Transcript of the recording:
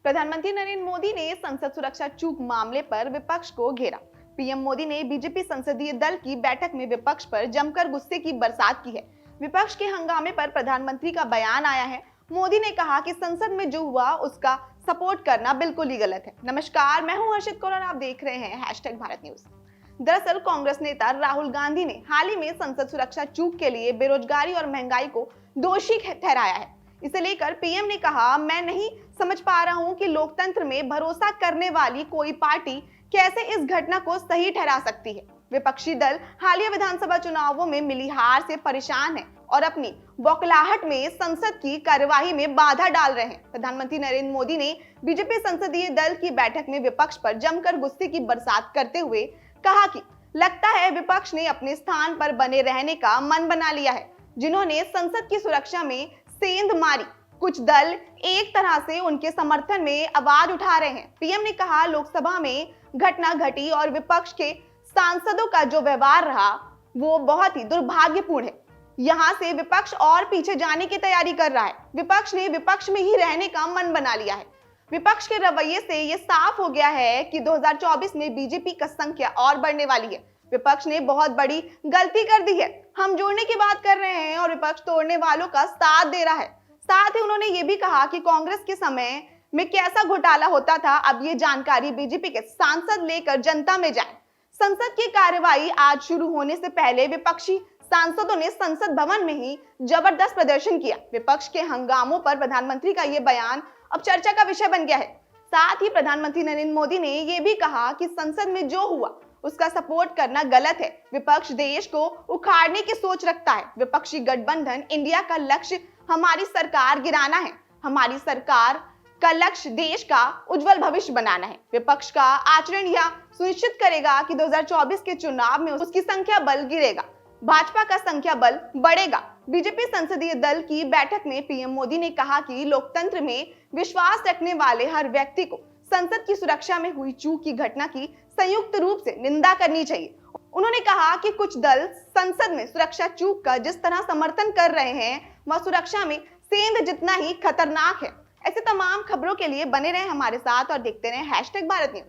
प्रधानमंत्री नरेंद्र मोदी ने संसद सुरक्षा चूक मामले पर विपक्ष को घेरा। पीएम मोदी ने बीजेपी संसदीय दल की बैठक में विपक्ष पर जमकर गुस्से की बरसात की है। विपक्ष के हंगामे पर प्रधानमंत्री का बयान आया है। मोदी ने कहा कि संसद में जो हुआ उसका सपोर्ट करना बिल्कुल ही गलत है। नमस्कार, मैं हूं हर्षित कौर और आप देख रहे हैं #भारत न्यूज। दरअसल कांग्रेस नेता राहुल गांधी ने हाल ही में संसद सुरक्षा चूक के लिए बेरोजगारी और महंगाई को दोषी ठहराया है। इसे लेकर पीएम ने कहा, मैं नहीं समझ पा रहा हूं कि लोकतंत्र में भरोसा करने वाली कोई पार्टी कैसे इस घटना को सही ठहरा सकती है। विपक्षी दल हालिया विधानसभा चुनावों में मिली हार से परेशान है और अपनी बौखलाहट में संसद की कार्यवाही में बाधा डाल रहे हैं। प्रधानमंत्री नरेंद्र मोदी ने बीजेपी संसदीय दल की बैठक में विपक्ष पर जमकर गुस्से की बरसात करते हुए कहा कि लगता है विपक्ष ने अपने स्थान पर बने रहने का मन बना लिया है, जिन्होंने संसद की सुरक्षा में सेंध मारी। कुछ दल एक तरह से उनके समर्थन में आवाज उठा रहे हैं। पीएम ने कहा, लोकसभा में घटना घटी और विपक्ष के सांसदों का जो व्यवहार रहा वो बहुत ही दुर्भाग्यपूर्ण है। यहाँ से विपक्ष और पीछे जाने की तैयारी कर रहा है। विपक्ष ने विपक्ष में ही रहने का मन बना लिया है। विपक्ष के रवैये से ये साफ हो गया है कि 2024 में बीजेपी का संख्या और बढ़ने वाली है। विपक्ष ने बहुत बड़ी गलती कर दी है। हम जोड़ने की बात कर रहे हैं और विपक्ष तोड़ने वालों का साथ दे रहा है। साथ ही उन्होंने ये भी कहा कि कांग्रेस के समय में कैसा घोटाला होता था, अब ये जानकारी बीजेपी के सांसद लेकर जनता में जाए। संसद की कार्यवाही आज शुरू होने से पहले विपक्षी सांसदों ने संसद भवन में ही जबरदस्त प्रदर्शन किया। विपक्ष के हंगामों पर प्रधानमंत्री का ये बयान अब चर्चा का विषय बन गया है। साथ ही प्रधानमंत्री नरेंद्र मोदी ने यह भी कहा कि संसद में जो हुआ उसका सपोर्ट करना गलत है। विपक्ष देश को उखाड़ने की सोच रखता है। विपक्षी गठबंधन इंडिया का लक्ष्य हमारी सरकार गिराना है। हमारी सरकार का लक्ष्य देश का उज्जवल भविष्य बनाना है। विपक्ष का आचरण यह सुनिश्चित करेगा कि 2024 के चुनाव में उसकी संख्या बल गिरेगा, भाजपा का संख्या बल बढ़ेगा। बीजेपी संसदीय दल की बैठक में पीएम मोदी ने कहा कि लोकतंत्र में विश्वास रखने वाले हर व्यक्ति को संसद की सुरक्षा में हुई चूक की घटना की संयुक्त रूप से निंदा करनी चाहिए। उन्होंने कहा कि कुछ दल संसद में सुरक्षा चूक का जिस तरह समर्थन कर रहे हैं वह सुरक्षा में सेंध जितना ही खतरनाक है। ऐसे तमाम खबरों के लिए बने रहें हमारे साथ और देखते रहें #भारत न्यूज।